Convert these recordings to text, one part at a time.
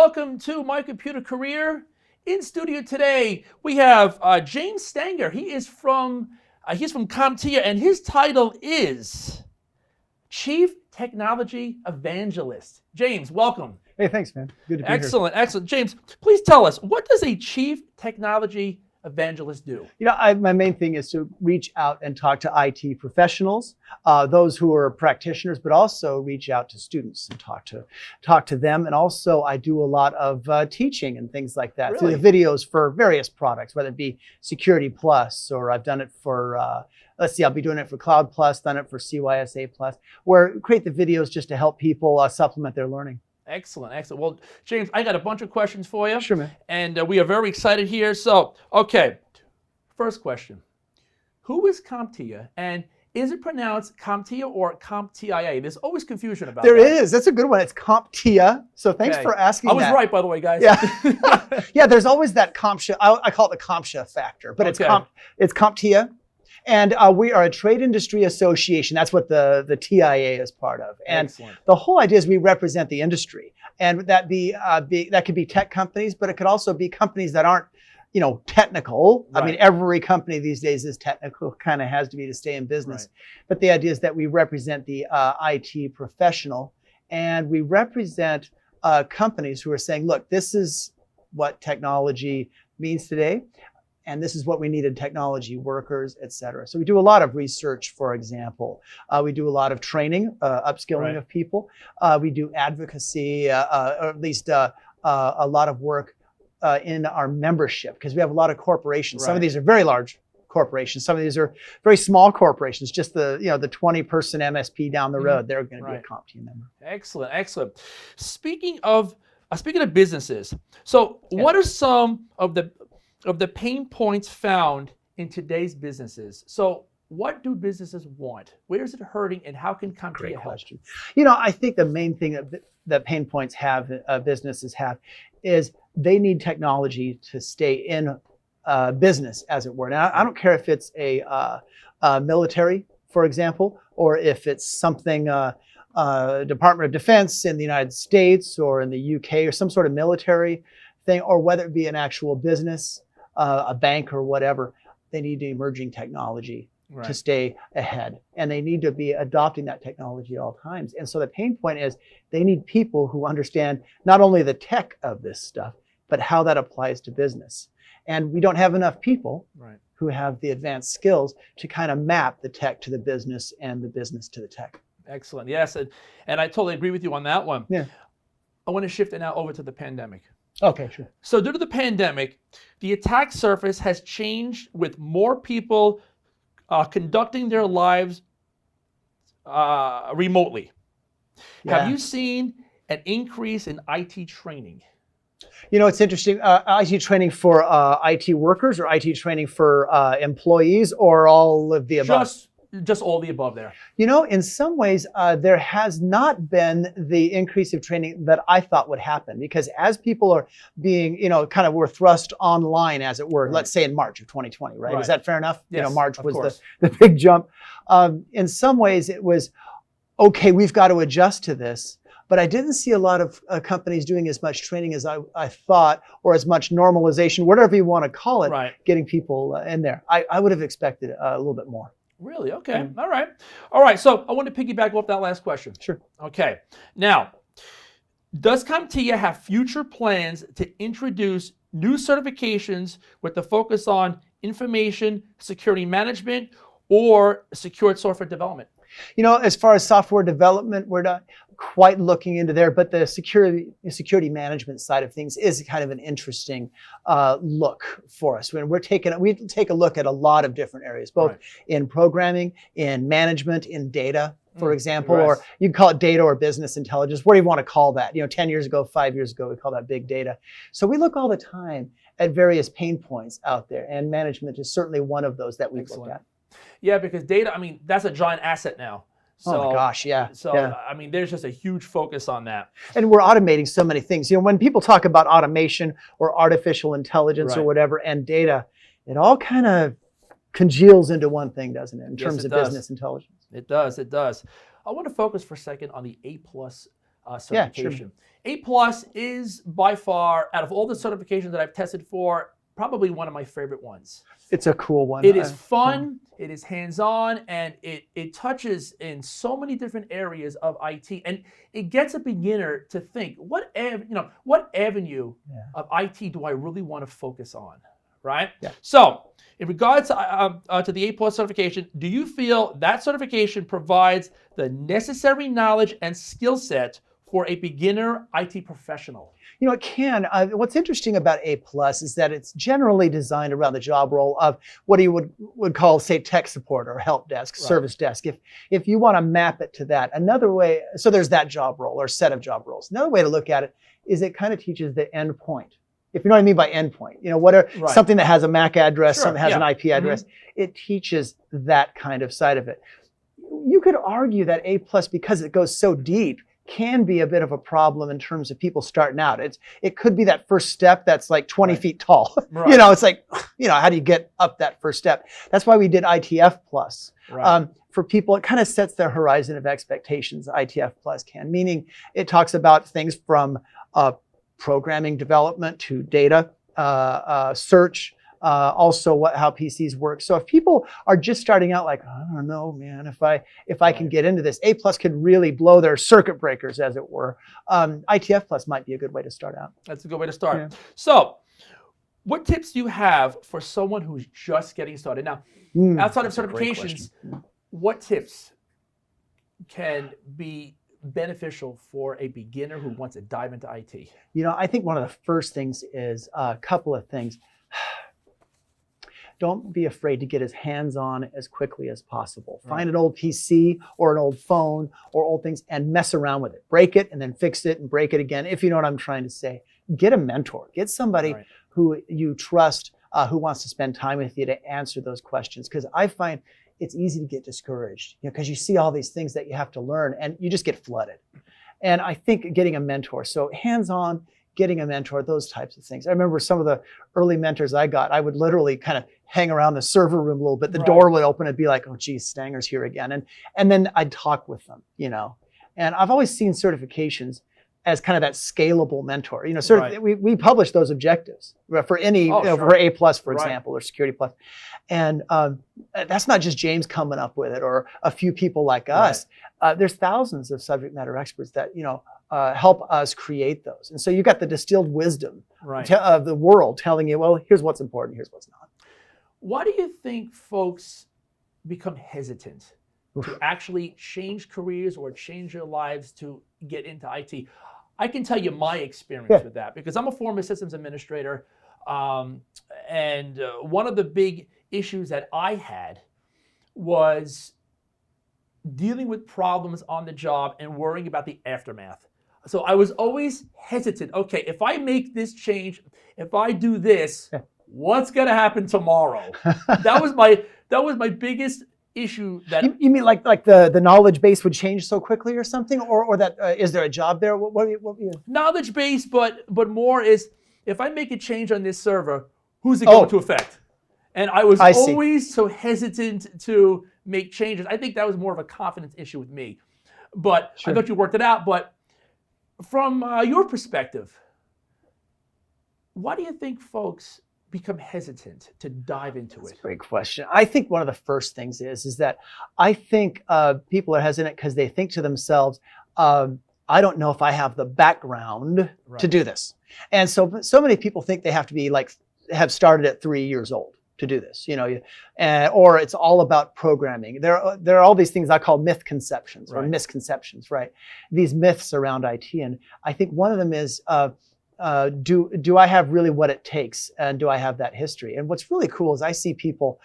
welcome to My Computer Career. In studio today, we have James Stanger. He's from CompTIA, and his title is Chief Technology Evangelist. James, welcome. Hey, thanks, man. Good to be here. Excellent. James, please tell us, what does a Chief Technology Evangelist do? You know, my main thing is to reach out and talk to IT professionals, those who are practitioners, but also reach out to students and talk to them. And also, I do a lot of teaching and things like that through the videos for various products, whether it be Security Plus, or I've done it for I'll be doing it for Cloud Plus, done it for CYSA Plus, where I create the videos just to help people supplement their learning. Excellent. Well, James, I got a bunch of questions for you. Sure, man. And we are very excited here. So, okay, first question. Who is CompTIA, and is it pronounced CompTIA or CompTIA? There's always confusion about that. There is. That's a good one. It's CompTIA. So thanks for asking that. I was right, by the way, guys. Yeah, yeah. There's always that CompTIA. I call it the CompTIA factor, but it's CompTIA. And we are a trade industry association. That's what the TIA is part of. And the whole idea is we represent the industry. And that that could be tech companies, but it could also be companies that aren't, technical. Right. I mean, every company these days is technical, kind of has to be to stay in business. Right. But the idea is that we represent the IT professional, and we represent companies who are saying, look, this is what technology means today. And this is what we need in technology workers, et cetera. So we do a lot of research, for example. We do a lot of training, upskilling of people. We do advocacy, or at least a lot of work in our membership, because we have a lot of corporations. Some of these are very large corporations. Some of these are very small corporations, just the 20-person MSP down the road. They're going to be a CompTIA member. Excellent. Speaking of businesses, so what are some of the pain points found in today's businesses? So what do businesses want? Where is it hurting, and how can CompTIA help? I think the main thing that pain points businesses have is they need technology to stay in business, as it were. Now, I don't care if it's a military, for example, or if it's something Department of Defense in the United States or in the UK, or some sort of military thing, or whether it be an actual business, a bank or whatever. They need emerging technology to stay ahead, and they need to be adopting that technology at all times. And so the pain point is they need people who understand not only the tech of this stuff, but how that applies to business. And we don't have enough people who have the advanced skills to kind of map the tech to the business and the business to the tech. Excellent. Yes, and I totally agree with you on that one. Yeah. I want to shift it now over to the pandemic. Okay, sure. So due to the pandemic, the attack surface has changed, with more people conducting their lives remotely. Yeah. Have you seen an increase in IT training? It's interesting. IT training for IT workers, or IT training for employees, or all of the above? Just all the above there. In some ways, there has not been the increase of training that I thought would happen, because as people are being, were thrust online, as it were, let's say in March of 2020, right? Is that fair enough? Yes, March was the big jump. In some ways, it was, okay, we've got to adjust to this. But I didn't see a lot of companies doing as much training as I thought, or as much normalization, whatever you want to call it, getting people in there. I would have expected a little bit more. Really? Okay. All right. So I want to piggyback off that last question. Sure. Okay. Now, does CompTIA have future plans to introduce new certifications with the focus on information security management or secured software development? As far as software development, we're not quite looking into there, but the security management side of things is kind of an interesting look for us. We take a look at a lot of different areas, both in programming, in management, in data, for example, or you can call it data or business intelligence, whatever you want to call that. 10 years ago, 5 years ago, we call that big data. So we look all the time at various pain points out there, and management is certainly one of those that we've looked at. Yeah, because data, that's a giant asset now. So, oh my gosh, yeah. So, there's just a huge focus on that. And we're automating so many things. When people talk about automation or artificial intelligence or whatever, and data, it all kind of congeals into one thing, doesn't it, in terms of business intelligence? It does. I want to focus for a second on the A+ certification. Yeah, sure. A plus is by far, out of all the certifications that I've tested for, probably one of my favorite ones. It's a cool one. It is fun, it is hands-on, and it touches in so many different areas of IT, and it gets a beginner to think, what avenue of IT do I really want to focus on, right? Yeah. So, in regards to the A plus certification, do you feel that certification provides the necessary knowledge and skill set for a beginner IT professional? You know, it can. What's interesting about A plus is that it's generally designed around the job role of what you would call, say, tech support or help desk, service desk. If you want to map it to that, another way, so there's that job role or set of job roles. Another way to look at it is it kind of teaches the endpoint. If you know what I mean by endpoint, you know, what are something that has a MAC address, something that has an IP address, it teaches that kind of side of it. You could argue that A plus, because it goes so deep, can be a bit of a problem in terms of people starting out. It could be that first step that's like 20 feet tall. You know, it's like, you know, how do you get up that first step? That's why we did ITF plus. For people, it kind of sets their horizon of expectations, ITF plus can, meaning it talks about things from programming development to data, search, also how PCs work. So if people are just starting out like, I don't know, man, if I can get into this, A plus could really blow their circuit breakers, as it were. ITF plus might be a good way to start out. That's a good way to start. So what tips do you have for someone who's just getting started? Now, outside of certifications, what tips can be beneficial for a beginner who wants to dive into IT? You know, I think one of the first things is a couple of things. Don't be afraid to get as hands-on as quickly as possible. Find an old PC or an old phone or old things and mess around with it. Break it and then fix it and break it again, if you know what I'm trying to say. Get a mentor. Get somebody who you trust, who wants to spend time with you to answer those questions. Because I find it's easy to get discouraged, you know, because you see all these things that you have to learn and you just get flooded. And I think getting a mentor, so hands-on, getting a mentor, those types of things. I remember some of the early mentors I got, I would literally kind of hang around the server room a little bit. The door would open and be like, oh, geez, Stanger's here again. And then I'd talk with them, you know. And I've always seen certifications as kind of that scalable mentor. You know, we publish those objectives for any, for A plus, for example, or Security plus. And that's not just James coming up with it or a few people like us. There's thousands of subject matter experts that, you know, help us create those. And so you got the distilled wisdom of the world telling you, well, here's what's important, here's what's not. Why do you think folks become hesitant to actually change careers or change their lives to get into IT? I can tell you my experience with that, because I'm a former systems administrator. And one of the big issues that I had was dealing with problems on the job and worrying about the aftermath. So I was always hesitant. Okay, if I make this change, if I do this, what's going to happen tomorrow? That was my biggest issue. That you mean like the knowledge base would change so quickly or something, or that is there a job there? What knowledge base, but more is, if I make a change on this server, who's it going to affect? And I was always so hesitant to make changes. I think that was more of a confidence issue with me. But I thought you worked it out. But from your perspective, why do you think folks become hesitant to dive into it? That's a great question. I think one of the first things is that I think people are hesitant because they think to themselves, I don't know if I have the background to do this. And so many people think they have to be have started at 3 years old to do this, you know, or it's all about programming. There are all these things I call myth conceptions or misconceptions, right? These myths around IT. And I think one of them is, do I have really what it takes? And do I have that history? And what's really cool is I see people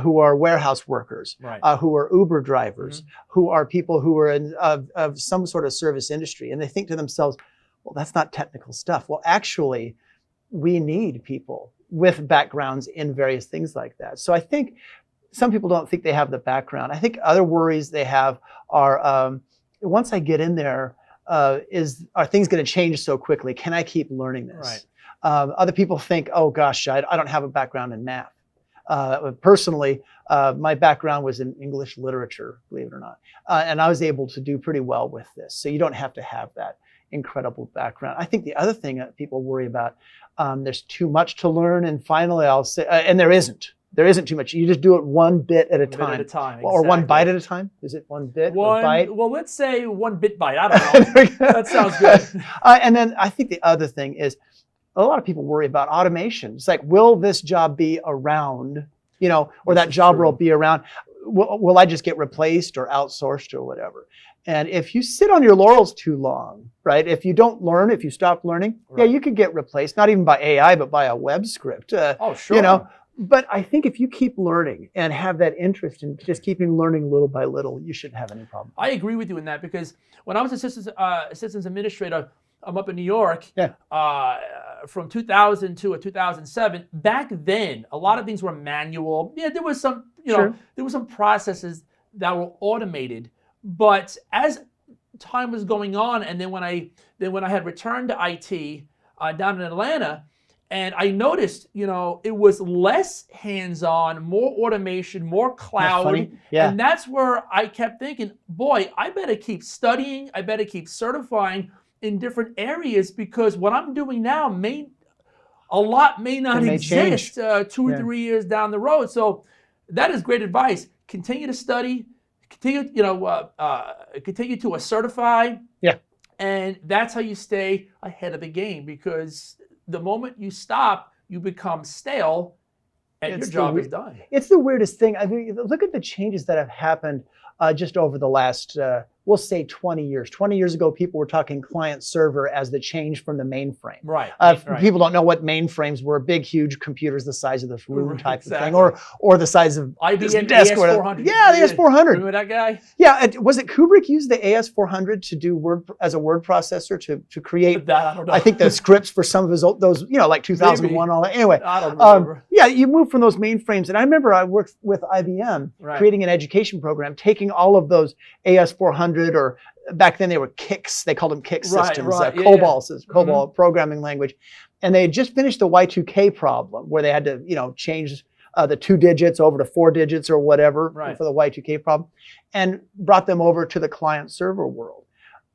who are warehouse workers, who are Uber drivers, who are people who are in of some sort of service industry. And they think to themselves, well, that's not technical stuff. Well, actually, we need people with backgrounds in various things like that. So I think some people don't think they have the background. I think other worries they have are, once I get in there, are things going to change so quickly? Can I keep learning this? Other people think, oh gosh, I don't have a background in math. Personally, my background was in English literature, believe it or not. And I was able to do pretty well with this. So you don't have to have that incredible background. I think the other thing that people worry about, there's too much to learn. And finally, I'll say, and there isn't. There isn't too much. You just do it one bit at a time. Bit at a time, exactly. Or one bite at a time. Is it one bit or bite? Well, let's say 1 bit bite. I don't know. That sounds good. And then I think the other thing is, a lot of people worry about automation. It's like, will this job be around, or that job role be around? Will I just get replaced or outsourced or whatever? And if you sit on your laurels too long, right? If you don't learn, if you stop learning, yeah, you could get replaced, not even by AI, but by a web script. Oh, sure. But I think if you keep learning and have that interest in just keeping learning little by little, you shouldn't have any problem. I agree with you in that, because when I was systems administrator, I'm up in New York, from 2000 to 2007. Back then, a lot of things were manual. Yeah, there was some, there were some processes that were automated. But as time was going on, and then when I had returned to IT down in Atlanta, and I noticed, it was less hands-on, more automation, more cloud. Yeah. And that's where I kept thinking, boy, I better keep studying. I better keep certifying in different areas, because what I'm doing now may not exist 2 or 3 years down the road. So that is great advice. Continue to study, continue to certify. Yeah. And that's how you stay ahead of the game, because the moment you stop, you become stale and your job is done. It's the weirdest thing. I mean, look at the changes that have happened just over the last, we'll say 20 years. 20 years ago, people were talking client server as the change from the mainframe. Right. People don't know what mainframes were. Big, huge computers the size of this room type of thing, or the size of IBM desk. AS400. Yeah, the AS400. Remember that guy? Yeah. Was it Kubrick used the AS400 to do as a word processor to create? That I don't know. I think the scripts for some of those, like 2001, all that. Anyway, I don't remember. Yeah, you moved from those mainframes, and I remember I worked with IBM creating an education program, taking all of those AS400, or back then they were KICS, they called them KICS systems, COBOL programming language, and they had just finished the Y2K problem, where they had to change the 2 digits over to 4 digits or whatever for the Y2K problem, and brought them over to the client server world.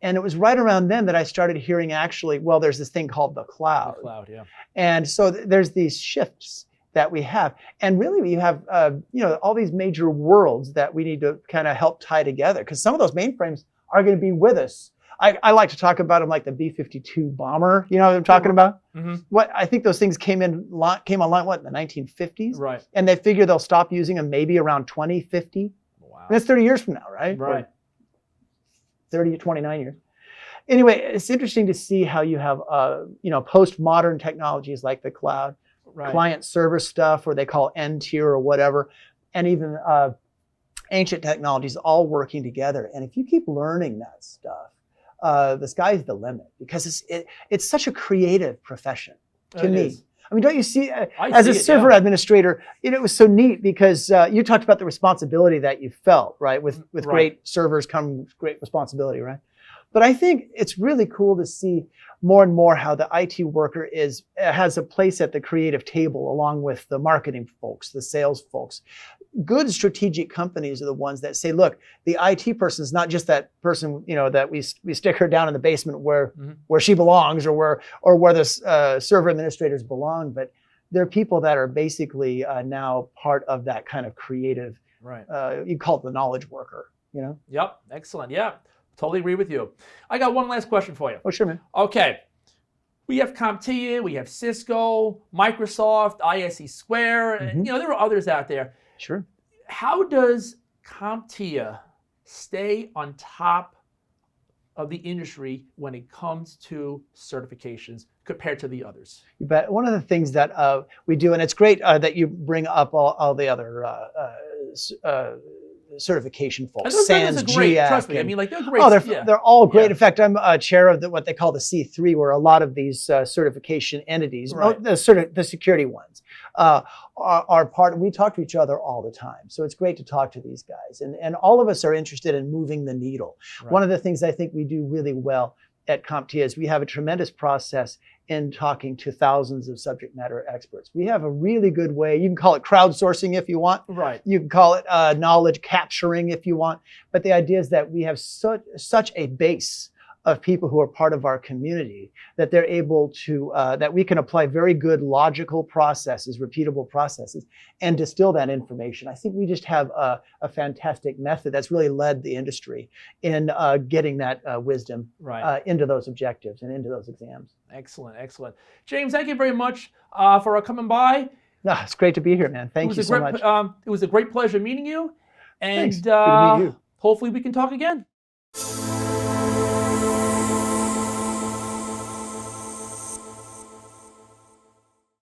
And it was right around then that I started hearing, actually, well, there's this thing called the cloud. The cloud, yeah. And so there's these shifts that we have. And really, we have all these major worlds that we need to kind of help tie together, because some of those mainframes are going to be with us. I like to talk about them like the B-52 bomber. You know what I'm talking about? Mm-hmm. What I think those things came online in the 1950s? Right. And they figure they'll stop using them maybe around 2050. Wow. And that's 30 years from now, right? Right. Or 30 to 29 years. Anyway, it's interesting to see how you have postmodern technologies like the cloud, client server stuff, or they call N-tier or whatever, and even ancient technologies all working together. And if you keep learning that stuff, the sky's the limit, because it's such a creative profession to me. I mean, don't you see, as a server administrator, it was so neat, because you talked about the responsibility that you felt, right? With great servers comes great responsibility, right? But I think it's really cool to see more and more how the IT worker has a place at the creative table, along with the marketing folks, the sales folks. Good strategic companies are the ones that say, look, the IT person is not just that person, that we stick her down in the basement where she belongs, or where the server administrators belong, but they're people that are basically now part of that kind of creative, you call it the knowledge worker, Yep, excellent, yeah. Totally agree with you. I got one last question for you. Oh, sure, man. Okay. We have CompTIA, we have Cisco, Microsoft, ISE Square, and there are others out there. Sure. How does CompTIA stay on top of the industry when it comes to certifications compared to the others? You bet. One of the things that we do, and it's great that you bring up all the other certification folks, SANS, GIAC. Trust me, I mean, they're great. Oh, they're all great. In fact, I'm chair of what they call the C3, where a lot of these certification entities, the security ones, are part. We talk to each other all the time, so it's great to talk to these guys, and all of us are interested in moving the needle. Right. One of the things I think we do really well at CompTIA is we have a tremendous process in talking to thousands of subject matter experts. We have a really good way. You can call it crowdsourcing if you want. Right. You can call it knowledge capturing if you want. But the idea is that we have such a base of people who are part of our community, that they're able to, that we can apply very good logical processes, repeatable processes, and distill that information. I think we just have a fantastic method that's really led the industry in getting that wisdom into those objectives and into those exams. Excellent, excellent. James, thank you very much for coming by. No, it's great to be here, man. Thank you so much. It was a great pleasure meeting you. And Thanks. Good to meet you. hopefully we can talk again.